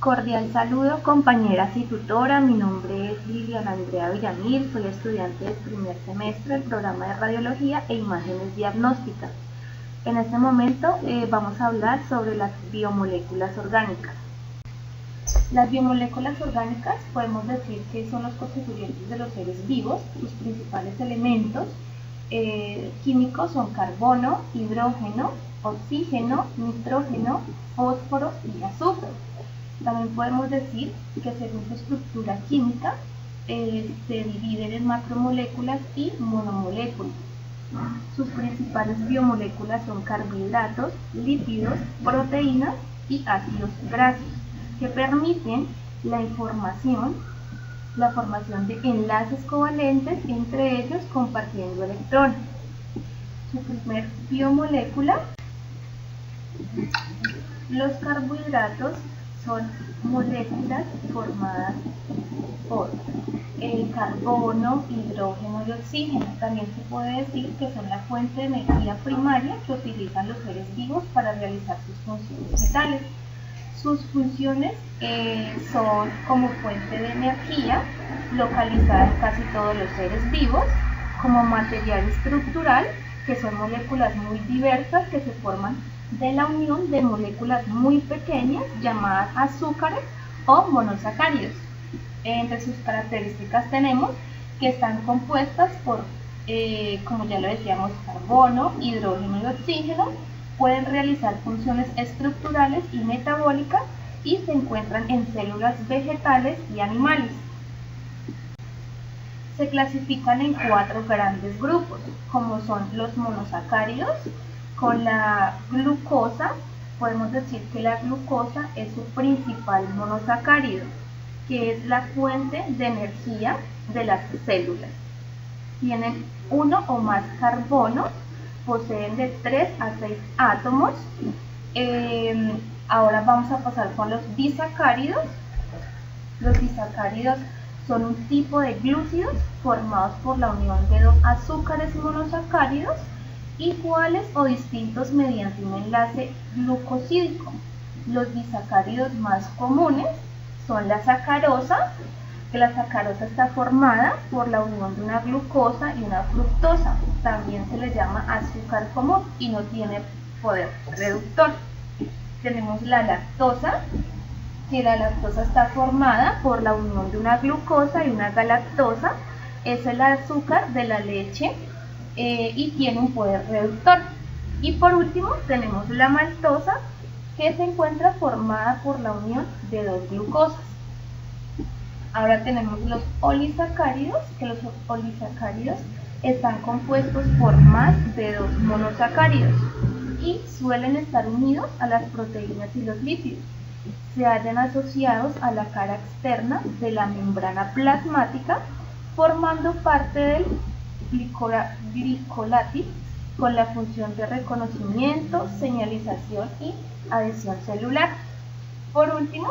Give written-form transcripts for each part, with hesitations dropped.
Cordial saludo, compañeras y tutora. Mi nombre es Liliana Andrea Villamil, soy estudiante del primer semestre del programa de Radiología e Imágenes Diagnósticas. En este momento vamos a hablar sobre las biomoléculas orgánicas. Las biomoléculas orgánicas podemos decir que son los constituyentes de los seres vivos. Sus principales elementos químicos son carbono, hidrógeno, oxígeno, nitrógeno, fósforo y azufre. También podemos decir que según su estructura química se dividen en macromoléculas y monomoléculas. Sus principales biomoléculas son carbohidratos, lípidos, proteínas y ácidos grasos, que permiten la formación de enlaces covalentes entre ellos compartiendo electrones. Su primer biomolécula, los carbohidratos, son moléculas formadas por el carbono, hidrógeno y oxígeno. También se puede decir que son la fuente de energía primaria que utilizan los seres vivos para realizar sus funciones vitales. Sus funciones son como fuente de energía, localizada en casi todos los seres vivos, como material estructural, que son moléculas muy diversas que se forman de la unión de moléculas muy pequeñas llamadas azúcares o monosacáridos. Entre sus características tenemos que están compuestas por, como ya lo decíamos, carbono, hidrógeno y oxígeno. Pueden realizar funciones estructurales y metabólicas y se encuentran en células vegetales y animales. Se clasifican en 4 grandes grupos, como son los monosacáridos. Con la glucosa, podemos decir que la glucosa es su principal monosacárido, que es la fuente de energía de las células. Tienen 1 o más carbonos, poseen de 3 a 6 átomos. Ahora vamos a pasar con los disacáridos. Los disacáridos son un tipo de glúcidos formados por la unión de 2 azúcares monosacáridos iguales o distintos mediante un enlace glucosídico. Los disacáridos más comunes son la sacarosa, que la sacarosa está formada por la unión de una glucosa y una fructosa. También se le llama azúcar común y no tiene poder reductor. Tenemos la lactosa, que la lactosa está formada por la unión de una glucosa y una galactosa. Es el azúcar de la leche y tiene un poder reductor. Y por último tenemos la maltosa, que se encuentra formada por la unión de 2 glucosas. Ahora tenemos los polisacáridos, que los polisacáridos están compuestos por más de 2 monosacáridos y suelen estar unidos a las proteínas y los lípidos. Se hallan asociados a la cara externa de la membrana plasmática, formando parte del glicolático con la función de reconocimiento, señalización y adhesión celular. Por último,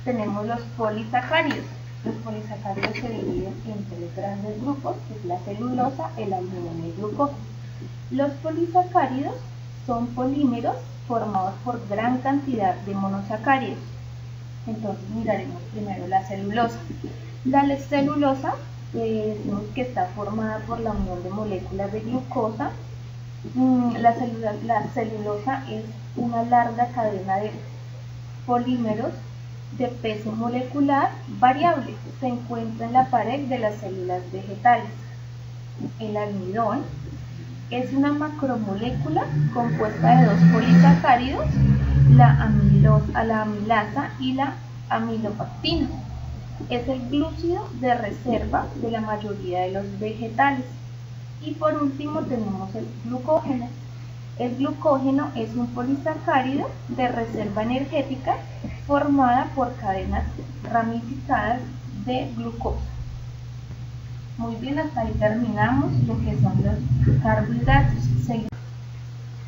tenemos los polisacáridos. Los polisacáridos se dividen en 3 grandes grupos, que es la celulosa, el almidón y el glucosa. Los polisacáridos son polímeros formados por gran cantidad de monosacáridos. Entonces miraremos primero la celulosa. La celulosa decimos que está formada por la unión de moléculas de glucosa. La celulosa es una larga cadena de polímeros de peso molecular variable. Se encuentra en la pared de las células vegetales. El almidón es una macromolécula compuesta de 2 polisacáridos, la amilasa y la amilopectina. Es el glúcido de reserva de la mayoría de los vegetales. Y por último tenemos el glucógeno. El glucógeno es un polisacárido de reserva energética formada por cadenas ramificadas de glucosa. Muy bien, hasta ahí terminamos lo que son los carbohidratos.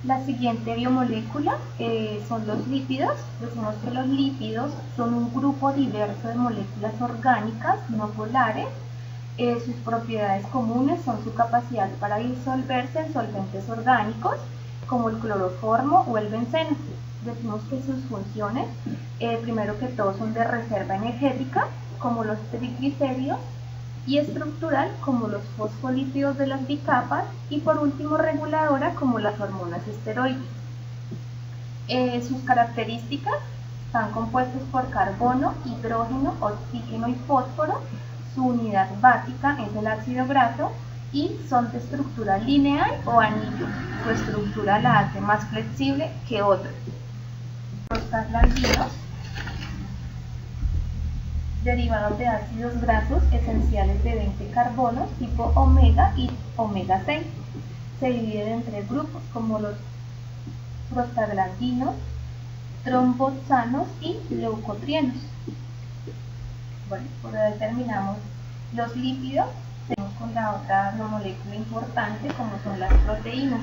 La siguiente biomolécula son los lípidos. Decimos que los lípidos son un grupo diverso de moléculas orgánicas no polares. Sus propiedades comunes son su capacidad para disolverse en solventes orgánicos como el cloroformo o el benceno. Decimos que sus funciones, primero que todo, son de reserva energética, como los triglicéridos, y estructural, como los fosfolípidos de las bicapas, y por último reguladora, como las hormonas esteroides. Sus características están compuestos por carbono, hidrógeno, oxígeno y fósforo. Su unidad básica es el ácido graso y son de estructura lineal o anillo. Su estructura la hace más flexible que otros. Prostaglandinos, derivados de ácidos grasos esenciales de 20 carbonos tipo omega y omega 6. Se dividen en 3 grupos, como los prostaglandinos, tromboxanos y leucotrienos. Bueno, por ahí terminamos los lípidos. Seguimos con la otra molécula importante, como son las proteínas.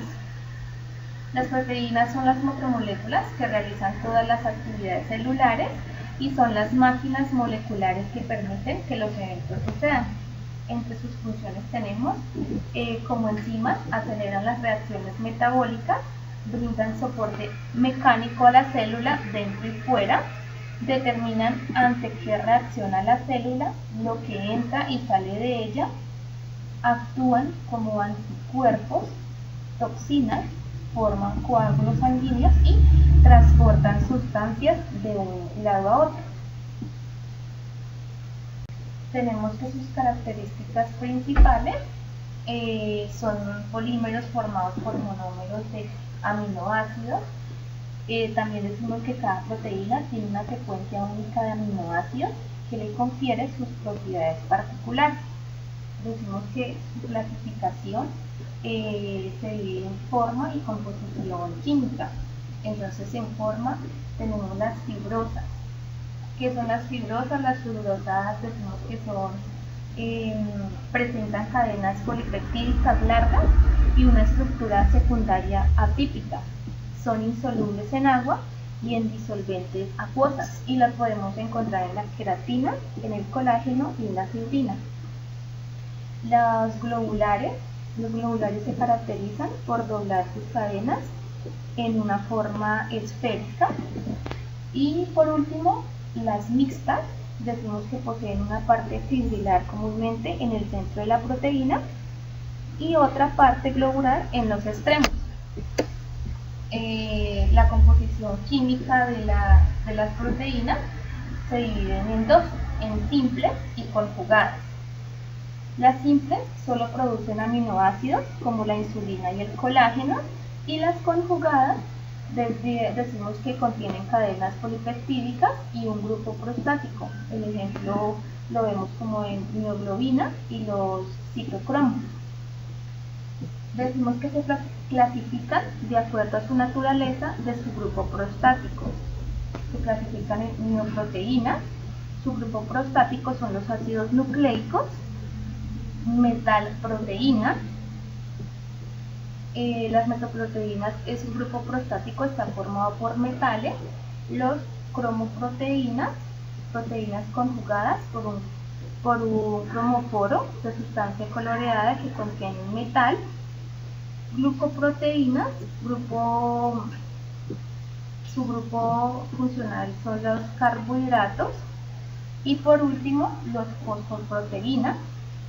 Las proteínas son las macromoléculas que realizan todas las actividades celulares y son las máquinas moleculares que permiten que los eventos sucedan. Entre sus funciones tenemos, como enzimas, aceleran las reacciones metabólicas, brindan soporte mecánico a la célula dentro y fuera, determinan ante qué reacciona la célula, lo que entra y sale de ella, actúan como anticuerpos, toxinas, forman coágulos sanguíneos y transportan sustancias de un lado a otro. Tenemos que sus características principales son polímeros formados por monómeros de aminoácidos. También decimos que cada proteína tiene una secuencia única de aminoácidos que le confiere sus propiedades particulares. Decimos que su clasificación se divide en forma y composición química. Entonces, en forma tenemos las fibrosas. ¿Qué son las fibrosas? Las fibrosas decimos que son presentan cadenas polipeptídicas largas y una estructura secundaria atípica. Son insolubles en agua y en disolventes acuosas y las podemos encontrar en la queratina, en el colágeno y en la fibrina. Los globulares se caracterizan por doblar sus cadenas en una forma esférica. Y por último, las mixtas, decimos que poseen una parte fibrilar comúnmente en el centro de la proteína y otra parte globular en los extremos. La composición química de las proteínas se dividen en dos, en simples y conjugadas. Las simples solo producen aminoácidos como la insulina y el colágeno, y las conjugadas decimos que contienen cadenas polipeptídicas y un grupo prostático. El ejemplo lo vemos como en mioglobina y los citocromos. Decimos que se clasifican de acuerdo a su naturaleza de su grupo prostático. Se clasifican en mioproteínas. Su grupo prostático son los ácidos nucleicos, metalproteínas. Las metaproteínas, su grupo prostático está formado por metales. Los cromoproteínas, proteínas conjugadas por un cromóforo de sustancia coloreada que contiene un metal. Glucoproteínas, su grupo funcional son los carbohidratos. Y por último, los fosfoproteínas,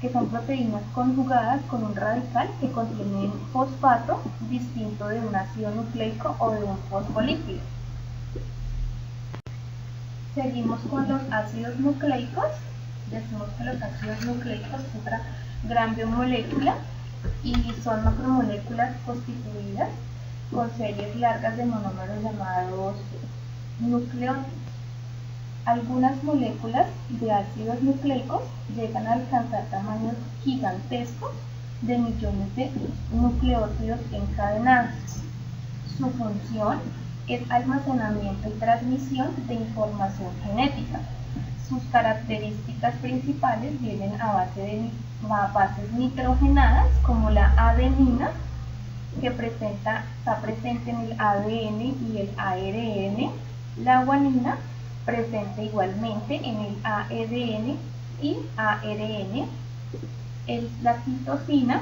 que son proteínas conjugadas con un radical que contienen fosfato distinto de un ácido nucleico o de un fosfolípido. Seguimos con los ácidos nucleicos. Decimos que los ácidos nucleicos es otra gran biomolécula y son macromoléculas constituidas con series largas de monómeros llamados nucleótidos. Algunas moléculas de ácidos nucleicos llegan a alcanzar tamaños gigantescos de millones de nucleótidos encadenados. Su función es almacenamiento y transmisión de información genética. Sus características principales vienen a base de bases nitrogenadas, como la adenina, que está presente en el ADN y el ARN, la guanina, presente igualmente en el ADN y ARN, la citosina,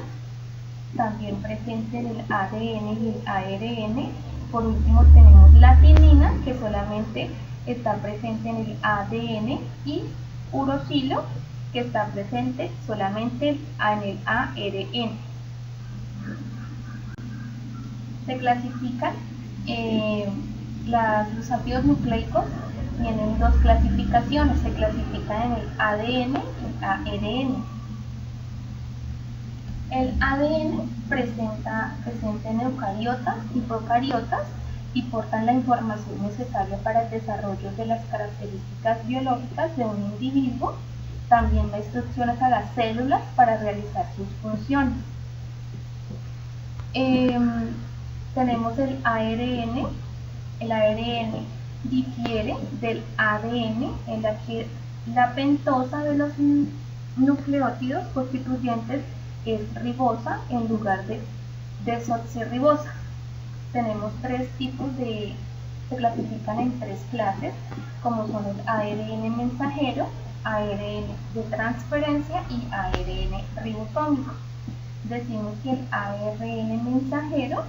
también presente en el ADN y el ARN, por último tenemos la timina, que solamente está presente en el ADN, y uracilo, que está presente solamente en el ARN. Se clasifican los ácidos nucleicos. Tienen dos clasificaciones, se clasifican en el ADN y ARN. El ADN presente en eucariotas y procariotas y portan la información necesaria para el desarrollo de las características biológicas de un individuo, también da instrucciones a las células para realizar sus funciones. Tenemos el ARN. El ARN difiere del ADN en la que la pentosa de los nucleótidos constituyentes es ribosa en lugar de desoxirribosa. Tenemos tres tipos se clasifican en tres clases, como son el ARN mensajero, ARN de transferencia y ARN ribosómico. Decimos que el ARN mensajero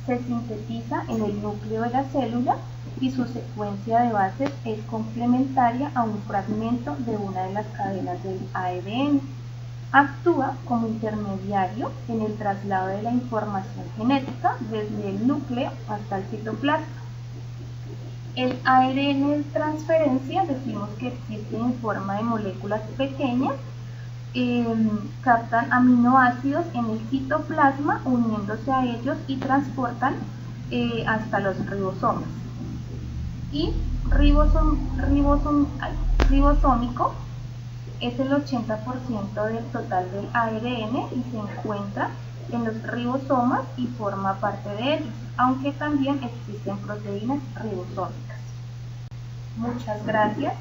se sintetiza en el núcleo de la célula y su secuencia de bases es complementaria a un fragmento de una de las cadenas del ARN. Actúa como intermediario en el traslado de la información genética desde el núcleo hasta el citoplasma. El ARN de transferencia decimos que existe en forma de moléculas pequeñas, captan aminoácidos en el citoplasma uniéndose a ellos y transportan hasta los ribosomas. Y ribosómico es el 80% del total del ARN y se encuentra en los ribosomas y forma parte de ellos, aunque también existen proteínas ribosómicas. Muchas gracias.